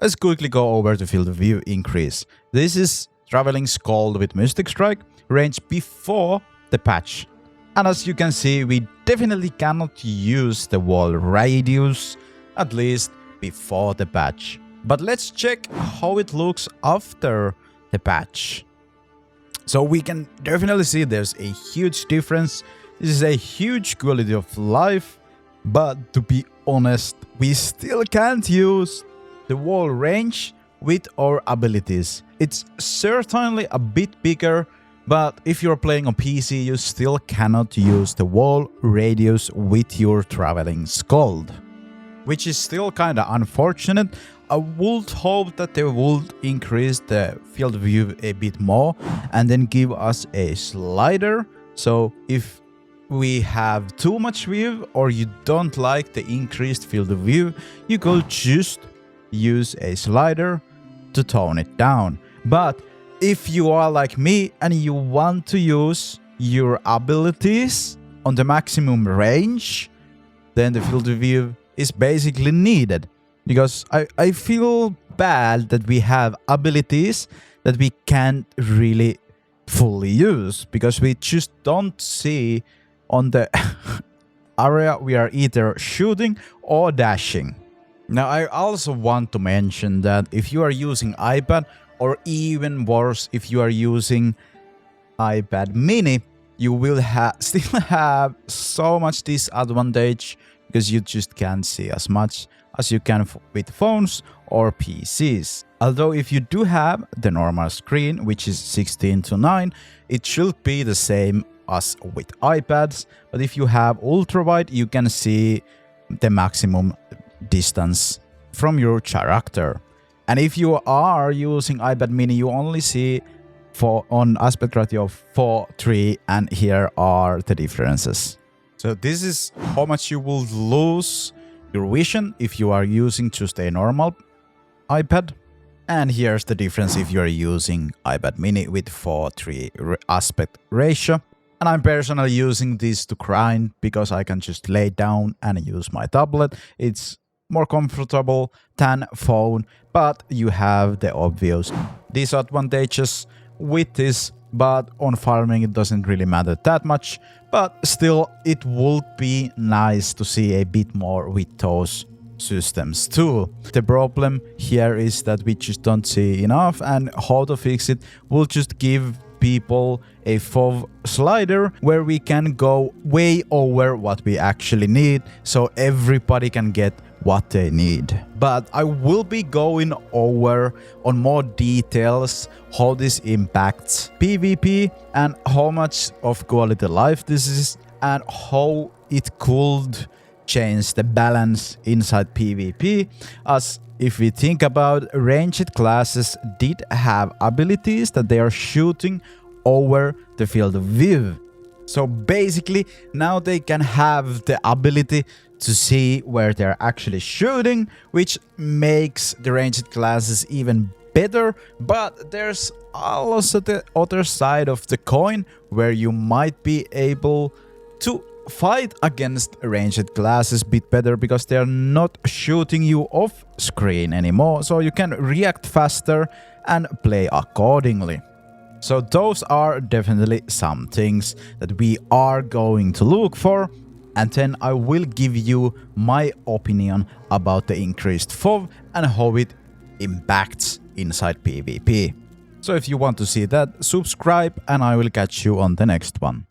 Let's quickly go over the field of view increase. This is Traveling Skull with Mystic Strike, range before the patch. And as you can see, we definitely cannot use the wall radius, at least before the patch. But let's check how it looks after the patch. So we can definitely see there's a huge difference. This is a huge quality of life. But to be honest, we still can't use the wall range with our abilities. It's certainly a bit bigger, but if you're playing on PC, you still cannot use the wall radius with your Traveling Skull, which is still kinda unfortunate. I would hope that they would increase the field of view a bit more and then give us a slider. So if we have too much view or you don't like the increased field of view, you could just use a slider to tone it down. But if you are like me and you want to use your abilities on the maximum range, then the field of view is basically needed. Because I feel bad that we have abilities that we can't really fully use. Because we just don't see on the area we are either shooting or dashing. Now I also want to mention that if you are using iPad, or even worse, if you are using iPad mini, you will still have so much disadvantage because you just can't see as much as you can with phones or PCs. Although if you do have the normal screen, which is 16:9, it should be the same as with iPads. But if you have ultra wide, you can see the maximum distance from your character. And if you are using iPad mini, you only see on aspect ratio of 4:3, and here are the differences. So this is how much you will lose your vision if you are using just a normal iPad. And here's the difference if you are using iPad mini with 4:3 aspect ratio. And I'm personally using this to grind because I can just lay down and use my tablet. It's more comfortable than phone, but you have the obvious disadvantages with this. But on farming it doesn't really matter that much, but still it would be nice to see a bit more with those systems too. The problem here is that we just don't see enough, and how to fix it will just give people a FoV slider where we can go way over what we actually need, so everybody can get what they need. But I will be going over on more details how this impacts PvP and how much of quality life this is and how it could change the balance inside PvP. As if we think about, ranged classes did have abilities that they are shooting over the field of view. So basically now they can have the ability to see where they're actually shooting, which makes the ranged classes even better. But there's also the other side of the coin where you might be able to fight against ranged classes a bit better because they're not shooting you off screen anymore, so you can react faster and play accordingly. So those are definitely some things that we are going to look for, and then I will give you my opinion about the increased FoV and how it impacts inside PvP. So if you want to see that, subscribe and I will catch you on the next one.